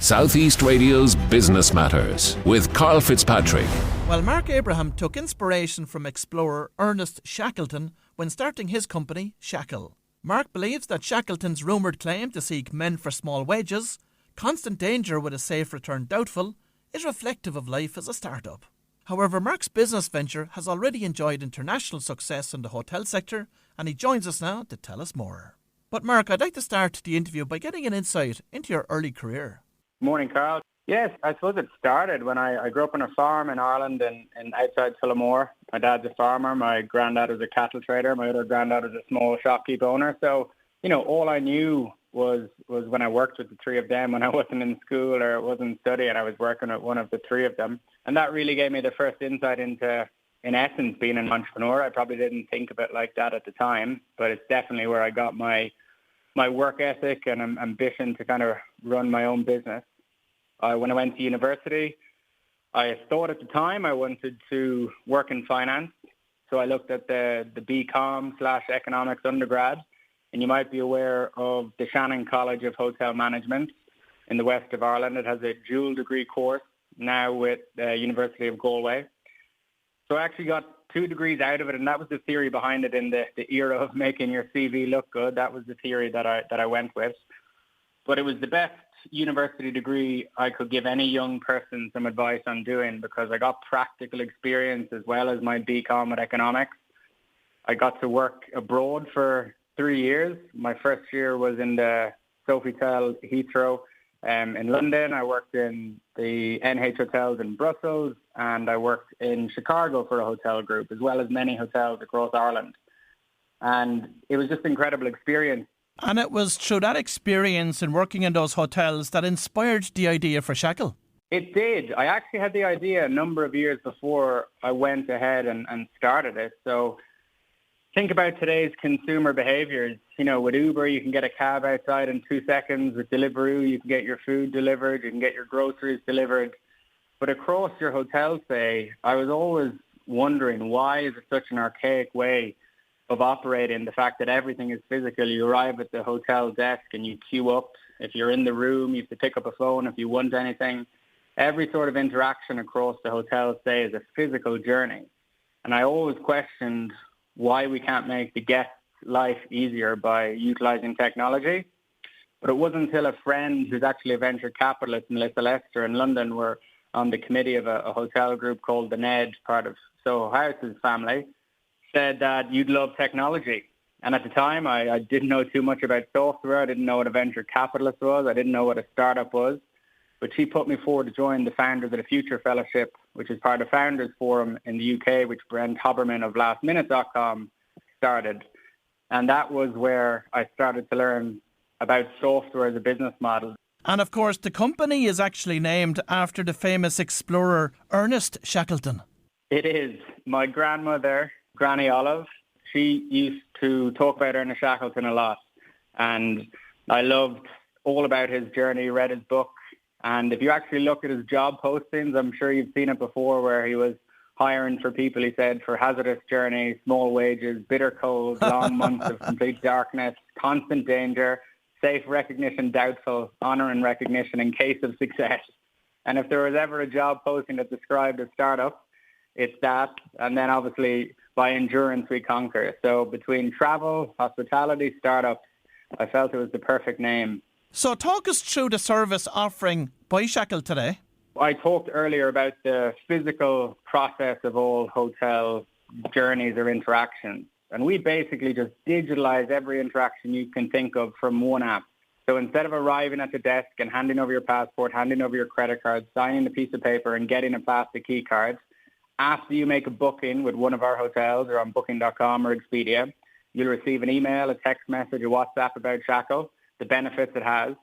Southeast Radio's Business Matters with Karl Fitzpatrick. Well, Mark Abraham took inspiration from explorer Ernest Shackleton when starting his company, Shackle. Mark believes that Shackleton's rumoured claim to seek men for small wages, constant danger with a safe return doubtful, is reflective of life as a start-up. However, Mark's business venture has already enjoyed international success in the hotel sector, and he joins us now to tell us more. But Mark, I'd like to start the interview by getting an insight into your early career. Morning, Carl. Yes, I suppose it started when I grew up on a farm in Ireland and outside Tullamore. My dad's a farmer. My granddad was a cattle trader. My other granddad was a small shopkeep owner. So, all I knew was when I worked with the three of them, when I wasn't in school or wasn't studying, I was working with one of the three of them. And that really gave me the first insight into, in essence, being an entrepreneur. I probably didn't think of it like that at the time, but it's definitely where I got my work ethic and ambition to kind of run my own business. When I went to university, I thought at the time I wanted to work in finance. So I looked at the BCom/economics undergrad, and you might be aware of the Shannon College of Hotel Management in the west of Ireland. It has a dual degree course now with the University of Galway. So I actually got 2 degrees out of it, and that was the theory behind it in the era of making your CV look good. That was the theory that I went with. But it was the best university degree I could give any young person some advice on doing, because I got practical experience as well as my BCom with economics. I got to work abroad for 3 years. My first year was in the Sofitel Heathrow in London. I worked in the NH hotels in Brussels, and I worked in Chicago for a hotel group, as well as many hotels across Ireland. And it was just an incredible experience. And it was through that experience in working in those hotels that inspired the idea for Shackle. It did. I actually had the idea a number of years before I went ahead and started it. So think about today's consumer behaviors. With Uber, you can get a cab outside in 2 seconds. With Deliveroo, you can get your food delivered. You can get your groceries delivered. But across your hotel stay, I was always wondering, why is it such an archaic way of operating? The fact that everything is physical. You arrive at the hotel desk and you queue up. If you're in the room, you have to pick up a phone if you want anything. Every sort of interaction across the hotel stay is a physical journey. And I always questioned why we can't make the guest's life easier by utilizing technology. But it wasn't until a friend who's actually a venture capitalist, Melissa Lester in London, were on the committee of a hotel group called the Ned, part of Soho House's family, said that you'd love technology. And at the time, I didn't know too much about software. I didn't know what a venture capitalist was. I didn't know what a startup was. But she put me forward to join the Founders of the Future Fellowship, which is part of Founders Forum in the UK, which Brent Hoberman of lastminute.com started. And that was where I started to learn about software as a business model. And of course, the company is actually named after the famous explorer Ernest Shackleton. It is. My grandmother, Granny Olive, she used to talk about Ernest Shackleton a lot. And I loved all about his journey, read his book. And if you actually look at his job postings, I'm sure you've seen it before, where he was hiring for people, he said, for hazardous journeys, small wages, bitter cold, long months of complete darkness, constant danger, safe recognition doubtful, honor and recognition in case of success. And if there was ever a job posting that described a startup, it's that. And then obviously by endurance we conquer. So between travel, hospitality, startups, I felt it was the perfect name. So talk us through the service offering by Shackle today. I talked earlier about the physical process of all hotel journeys or interactions. And we basically just digitalize every interaction you can think of from one app. So instead of arriving at the desk and handing over your passport, handing over your credit card, signing a piece of paper and getting a plastic key card, after you make a booking with one of our hotels or on booking.com or Expedia, you'll receive an email, a text message, a WhatsApp about Shackle, the benefits it has.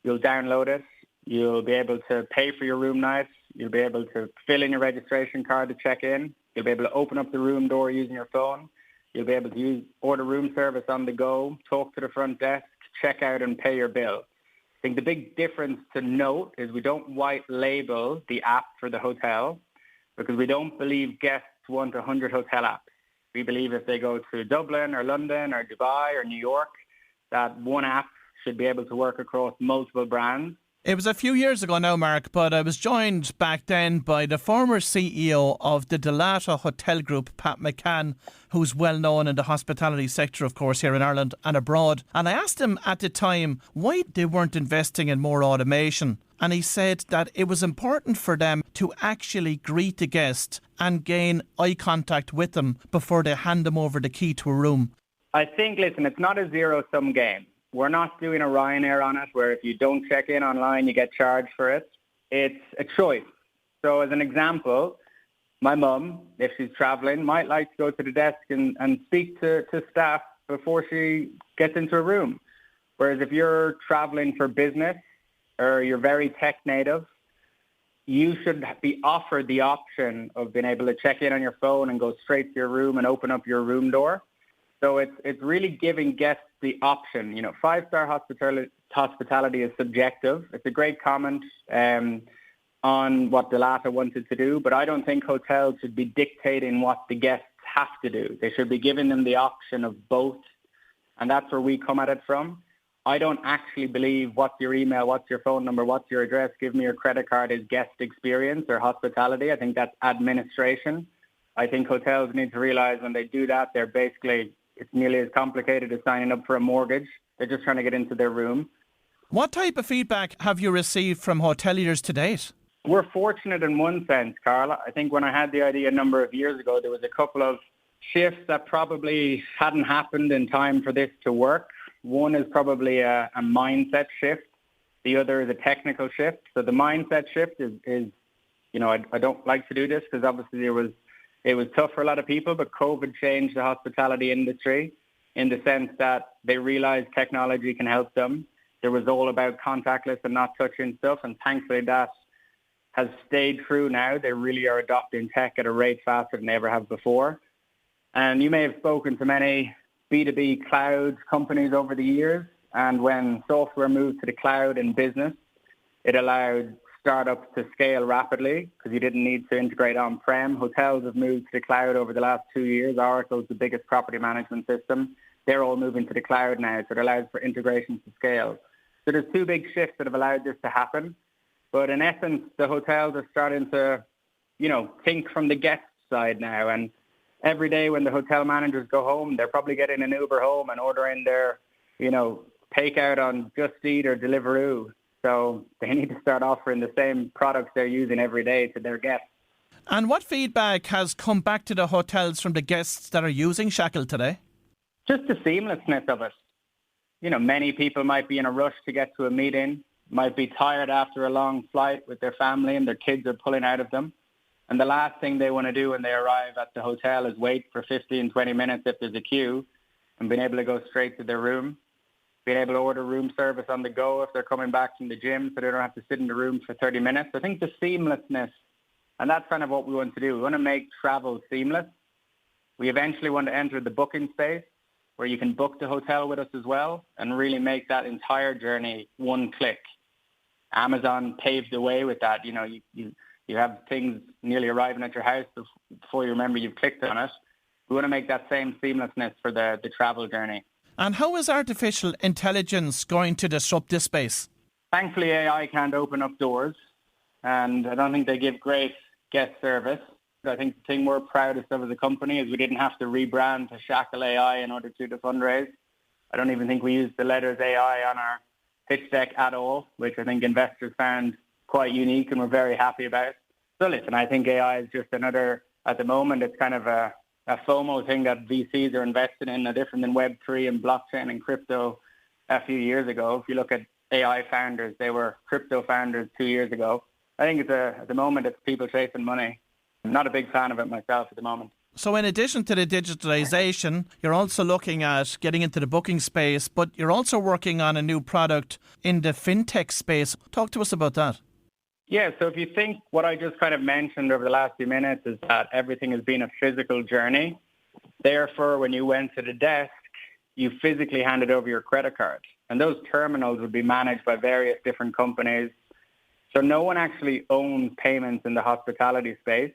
You'll download it. You'll be able to pay for your room nights. You'll be able to fill in your registration card to check in. You'll be able to open up the room door using your phone. You'll be able to order room service on the go, talk to the front desk, check out and pay your bill. I think the big difference to note is we don't white label the app for the hotel, because we don't believe guests want 100 hotel apps. We believe if they go to Dublin or London or Dubai or New York, that one app should be able to work across multiple brands. It was a few years ago now, Mark, but I was joined back then by the former CEO of the Delata Hotel Group, Pat McCann, who's well known in the hospitality sector, of course, here in Ireland and abroad. And I asked him at the time why they weren't investing in more automation. And he said that it was important for them to actually greet the guest and gain eye contact with them before they hand them over the key to a room. I think, listen, it's not a zero-sum game. We're not doing a Ryanair on it where if you don't check in online, you get charged for it. It's a choice. So as an example, my mum, if she's traveling, might like to go to the desk and speak to staff before she gets into a room. Whereas if you're traveling for business or you're very tech native, you should be offered the option of being able to check in on your phone and go straight to your room and open up your room door. So it's really giving guests the option. You know, five-star hospitality is subjective. It's a great comment on what Delata wanted to do, but I don't think hotels should be dictating what the guests have to do. They should be giving them the option of both, and that's where we come at it from. I don't actually believe what's your email, what's your phone number, what's your address, give me your credit card is guest experience or hospitality. I think that's administration. I think hotels need to realize when they do that, they're basically, it's nearly as complicated as signing up for a mortgage. They're just trying to get into their room. What type of feedback have you received from hoteliers to date? We're fortunate in one sense, Karl. I think when I had the idea a number of years ago, there was a couple of shifts that probably hadn't happened in time for this to work. One is probably a mindset shift. The other is a technical shift. So the mindset shift is you know, I don't like to do this because obviously it was tough for a lot of people, but COVID changed the hospitality industry in the sense that they realized technology can help them. It was all about contactless and not touching stuff, and thankfully that has stayed true now. They really are adopting tech at a rate faster than they ever have before. And you may have spoken to many B2B cloud companies over the years, and when software moved to the cloud in business, it allowed startups to scale rapidly because you didn't need to integrate on-prem. Hotels have moved to the cloud over the last 2 years. Oracle is the biggest property management system. They're all moving to the cloud now, so it allows for integration to scale. So there's two big shifts that have allowed this to happen. But in essence, the hotels are starting to, you know, think from the guest side now. And every day when the hotel managers go home, they're probably getting an Uber home and ordering their, you know, takeout on Just Eat or Deliveroo. So they need to start offering the same products they're using every day to their guests. And what feedback has come back to the hotels from the guests that are using Shackle today? Just the seamlessness of it. You know, many people might be in a rush to get to a meeting, might be tired after a long flight with their family and their kids are pulling out of them. And the last thing they want to do when they arrive at the hotel is wait for 15, 20 minutes if there's a queue, and being able to go straight to their room. Being able to order room service on the go if they're coming back from the gym so they don't have to sit in the room for 30 minutes. I think the seamlessness, and that's kind of what we want to do. We want to make travel seamless. We eventually want to enter the booking space where you can book the hotel with us as well and really make that entire journey one click. Amazon paved the way with that. You know, you have things nearly arriving at your house before you remember you've clicked on it. We want to make that same seamlessness for the travel journey. And how is artificial intelligence going to disrupt this space? Thankfully, AI can't open up doors, and I don't think they give great guest service. I think the thing we're proudest of as a company is we didn't have to rebrand to Shackle AI in order to do the fundraise. I don't even think we used the letters AI on our pitch deck at all, which I think investors found quite unique and we're very happy about. So listen, I think AI is just another, at the moment, it's kind of a FOMO thing that VCs are investing in, no different than Web3 and blockchain and crypto a few years ago. If you look at AI founders, they were crypto founders 2 years ago. I think at the moment it's people chasing money. I'm not a big fan of it myself at the moment. So in addition to the digitalization, you're also looking at getting into the booking space, but you're also working on a new product in the fintech space. Talk to us about that. Yeah, so if you think what I just kind of mentioned over the last few minutes is that everything has been a physical journey. Therefore, when you went to the desk, you physically handed over your credit card. And those terminals would be managed by various different companies. So no one actually owns payments in the hospitality space.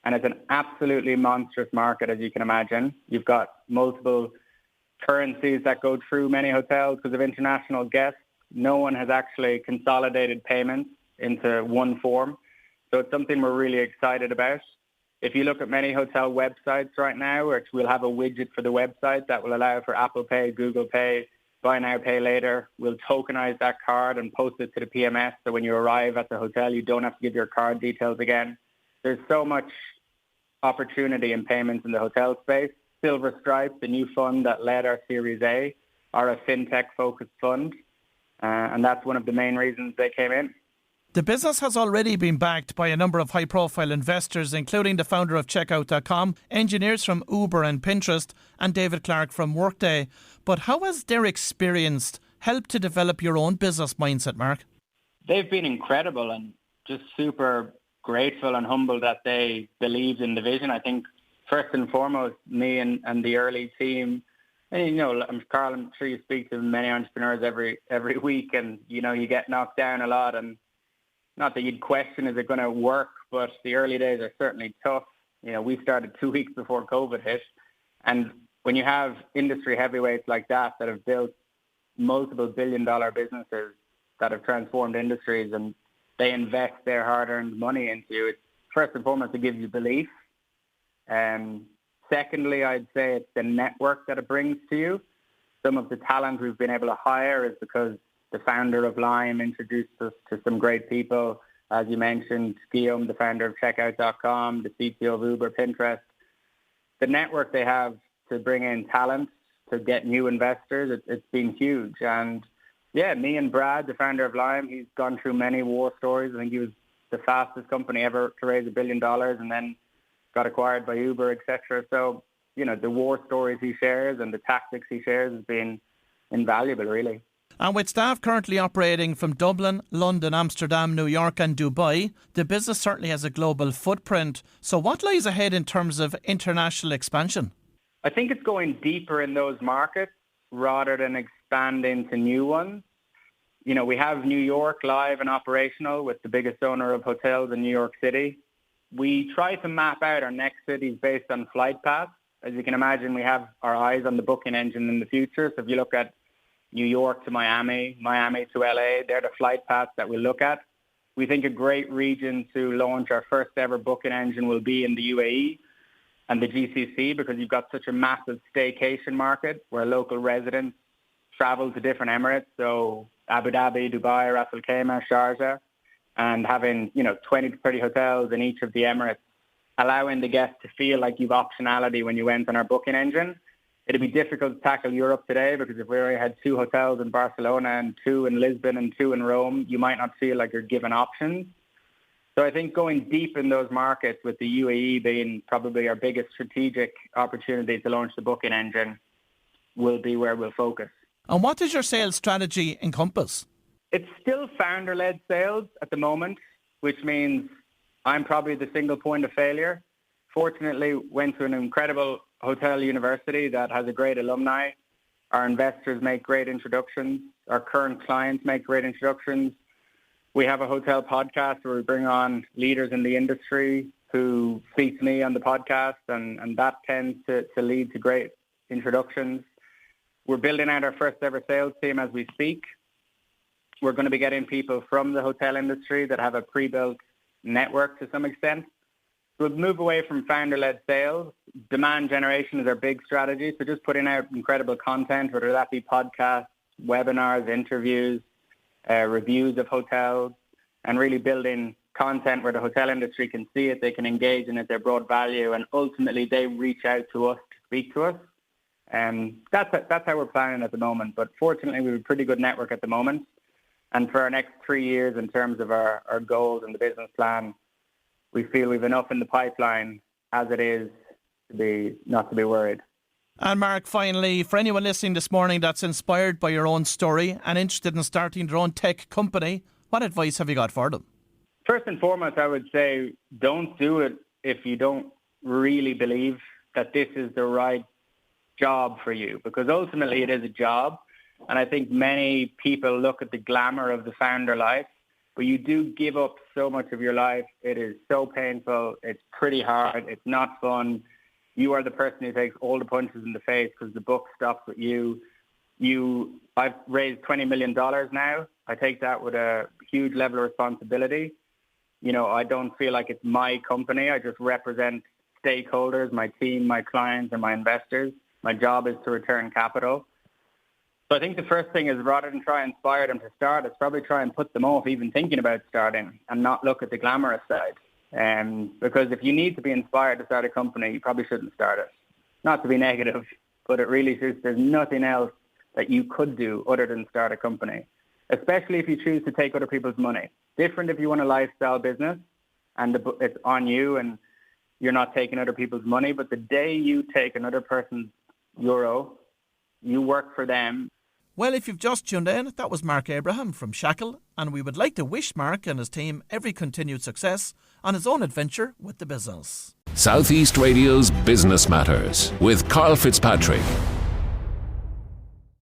And it's an absolutely monstrous market, as you can imagine. You've got multiple currencies that go through many hotels because of international guests. No one has actually consolidated payments into one form. So it's something we're really excited about. If you look at many hotel websites right now, which we'll have a widget for the website that will allow for Apple Pay, Google Pay, buy now, pay later. We'll tokenize that card and post it to the PMS. So when you arrive at the hotel, you don't have to give your card details again. There's so much opportunity in payments in the hotel space. Silver Stripe, the new fund that led our Series A, are a fintech-focused fund. And that's one of the main reasons they came in. The business has already been backed by a number of high-profile investors, including the founder of Checkout.com, engineers from Uber and Pinterest, and David Clark from Workday. But how has their experience helped to develop your own business mindset, Mark? They've been incredible and just super grateful and humble that they believed in the vision. I think first and foremost, me and the early team, and, you know, Karl, I'm sure you speak to many entrepreneurs every week, and, you know, you get knocked down a lot, and not that you'd question, is it going to work? But the early days are certainly tough. You know, we started 2 weeks before COVID hit. And when you have industry heavyweights like that have built multiple billion-dollar businesses that have transformed industries, and they invest their hard-earned money into you, it's first and foremost, it gives you belief. Secondly, I'd say it's the network that it brings to you. Some of the talent we've been able to hire is because the founder of Lime introduced us to some great people. As you mentioned, Guillaume, the founder of Checkout.com, the CTO of Uber, Pinterest. The network they have to bring in talent, to get new investors, it's been huge. And yeah, me and Brad, the founder of Lime, he's gone through many war stories. I think he was the fastest company ever to raise $1 billion and then got acquired by Uber, etc. So, you know, the war stories he shares and the tactics he shares has been invaluable, really. And with staff currently operating from Dublin, London, Amsterdam, New York and Dubai, the business certainly has a global footprint. So what lies ahead in terms of international expansion? I think it's going deeper in those markets rather than expanding to new ones. You know, we have New York live and operational with the biggest owner of hotels in New York City. We try to map out our next cities based on flight paths. As you can imagine, we have our eyes on the booking engine in the future. So if you look at New York to Miami, Miami to LA, they're the flight paths that we look at. We think a great region to launch our first ever booking engine will be in the UAE and the GCC, because you've got such a massive staycation market where local residents travel to different Emirates. So Abu Dhabi, Dubai, Ras Al Khaimah, Sharjah, and having, you know, 20 to 30 hotels in each of the Emirates, allowing the guests to feel like you've optionality when you went on our booking engine. It'd be difficult to tackle Europe today, because if we already had 2 hotels in Barcelona and 2 in Lisbon and 2 in Rome, you might not feel like you're given options. So I think going deep in those markets, with the UAE being probably our biggest strategic opportunity to launch the booking engine, will be where we'll focus. And what does your sales strategy encompass? It's still founder-led sales at the moment, which means I'm probably the single point of failure. Fortunately, went to an incredible hotel university that has a great alumni. Our investors make great introductions. Our current clients make great introductions. We have a hotel podcast where we bring on leaders in the industry who speak to me on the podcast, and that tends to lead to great introductions. We're building out our first ever sales team as we speak. We're going to be getting people from the hotel industry that have a pre-built network to some extent. We'll move away from founder-led sales. Demand generation is our big strategy. So just putting out incredible content, whether that be podcasts, webinars, interviews, reviews of hotels, and really building content where the hotel industry can see it, they can engage in it, they're brought value, and ultimately they reach out to us to speak to us. And that's how we're planning at the moment. But fortunately, we have a pretty good network at the moment. And for our next 3 years, in terms of our goals and the business plan, we feel we've enough in the pipeline as it is not to be worried. And Mark, finally, for anyone listening this morning that's inspired by your own story and interested in starting their own tech company, what advice have you got for them? First and foremost, I would say don't do it if you don't really believe that this is the right job for you, because ultimately it is a job. And I think many people look at the glamour of the founder life, but you do give up so much of your life. It is so painful. It's pretty hard. It's not fun. You are the person who takes all the punches in the face because the buck stops with you. I've raised $20 million now. I take that with a huge level of responsibility. I don't feel like it's my company. I just represent stakeholders, my team, my clients, and my investors. My job is to return capital. So I think the first thing is, rather than try and inspire them to start, it's probably try and put them off even thinking about starting and not look at the glamorous side. Because if you need to be inspired to start a company, you probably shouldn't start it. Not to be negative, but it really is. There's nothing else that you could do other than start a company, especially if you choose to take other people's money. Different if you want a lifestyle business and it's on you and you're not taking other people's money. But the day you take another person's euro, you work for them. Well, if you've just tuned in, that was Mark Abraham from Shackle, and we would like to wish Mark and his team every continued success on his own adventure with the business. Southeast Radio's Business Matters with Karl Fitzpatrick.